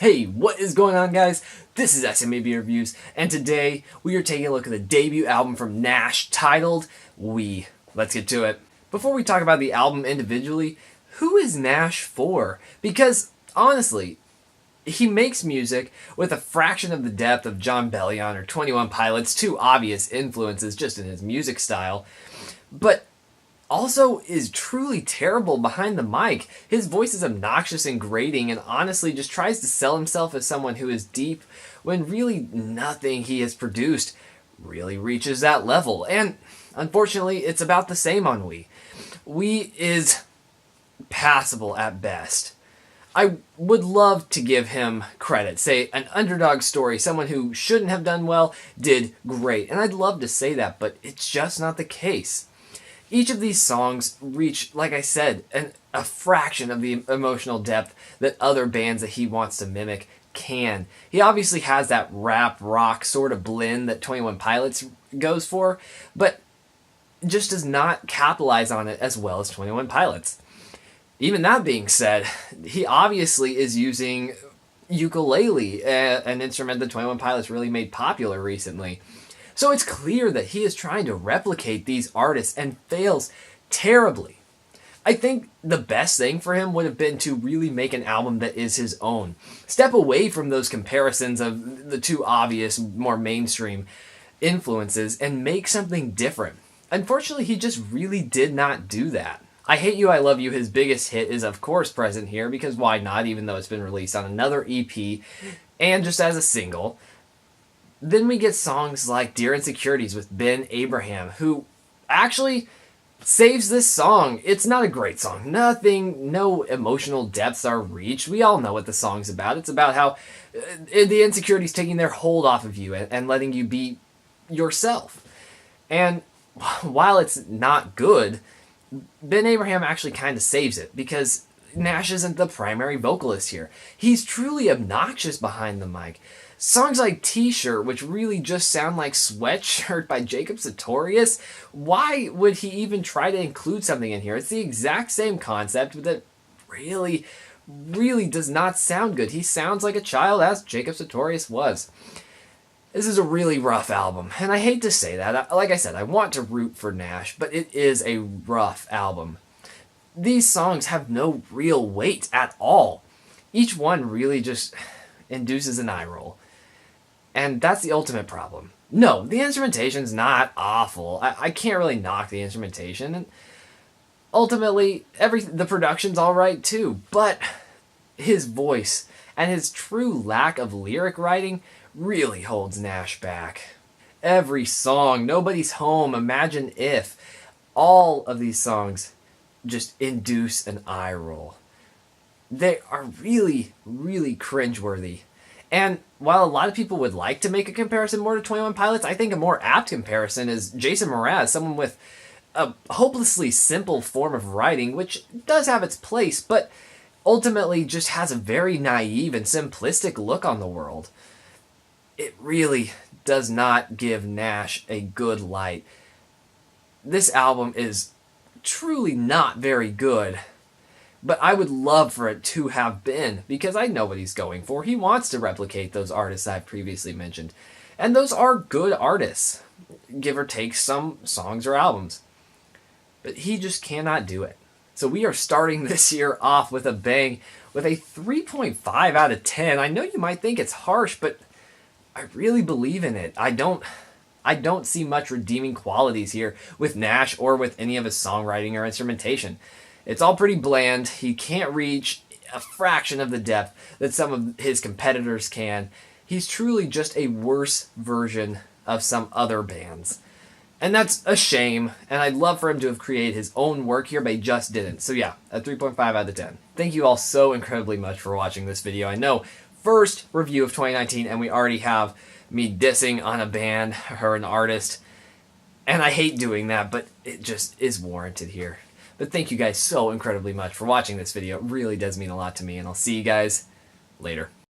Hey, what is going on, guys? This is SMAB Reviews, and today we are taking a look at the debut album from Gnash titled We. Let's get to it. Before we talk about the album individually, who is Gnash for? Because, honestly, he makes music with a fraction of the depth of Jon Bellion or 21 Pilots, two obvious influences just in his music style, but also is truly terrible behind the mic. His voice is obnoxious and grating, and honestly just tries to sell himself as someone who is deep when really nothing he has produced really reaches that level. And unfortunately, it's about the same on We. We is passable at best. I would love to give him credit, say an underdog story, someone who shouldn't have done well, did great, and I'd love to say that, but it's just not the case. Each of these songs reach, like I said, a fraction of the emotional depth that other bands that he wants to mimic can. He obviously has that rap rock sort of blend that 21 Pilots goes for, but just does not capitalize on it as well as 21 Pilots. Even that being said, he obviously is using ukulele, an instrument that 21 Pilots really made popular recently. So it's clear that he is trying to replicate these artists and fails terribly. I think the best thing for him would have been to really make an album that is his own. Step away from those comparisons of the two obvious, more mainstream influences and make something different. Unfortunately, he just really did not do that. I Hate You, I Love You, his biggest hit, is of course present here, because why not, even though it's been released on another EP and just as a single. Then we get songs like Dear Insecurities with Ben Abraham, who actually saves this song. It's not a great song. No emotional depths are reached. We all know what the song's about. It's about how the insecurities taking their hold off of you and letting you be yourself. And while it's not good, Ben Abraham actually kind of saves it, because Gnash isn't the primary vocalist here. He's truly obnoxious behind the mic. Songs like T-Shirt, which really just sound like Sweatshirt by Jacob Sartorius, why would he even try to include something in here? It's the exact same concept, but that really does not sound good. He sounds like a child, as Jacob Sartorius was. This is a really rough album, and I hate to say that. Like I said, I want to root for Gnash, but it is a rough album. These songs have no real weight at all. Each one really just induces an eye roll. And that's the ultimate problem. No, the instrumentation's not awful. I can't really knock the instrumentation. And ultimately, the production's alright too. But his voice and his true lack of lyric writing really holds Gnash back. Every song, Nobody's Home, Imagine If, all of these songs just induce an eye roll. They are really cringeworthy. And while a lot of people would like to make a comparison more to 21 Pilots, I think a more apt comparison is Jason Mraz, someone with a hopelessly simple form of writing, which does have its place, but ultimately just has a very naive and simplistic look on the world. It really does not give Gnash a good light. This album is truly not very good, but I would love for it to have been, because I know what he's going for. He wants to replicate those artists I've previously mentioned, and those are good artists, give or take some songs or albums, but he just cannot do it. So we are starting this year off with a bang, with a 3.5 out of 10. I know you might think it's harsh, but I really believe in it. I don't see much redeeming qualities here with Gnash or with any of his songwriting or instrumentation. It's all pretty bland. He can't reach a fraction of the depth that some of his competitors can. He's truly just a worse version of some other bands. And that's a shame, and I'd love for him to have created his own work here, but he just didn't. So yeah, a 3.5 out of 10. Thank you all so incredibly much for watching this video. I know, first review of 2019, and we already have me dissing on a band or an artist, and I hate doing that, but it just is warranted here. But thank you guys so incredibly much for watching this video. It really does mean a lot to me, and I'll see you guys later.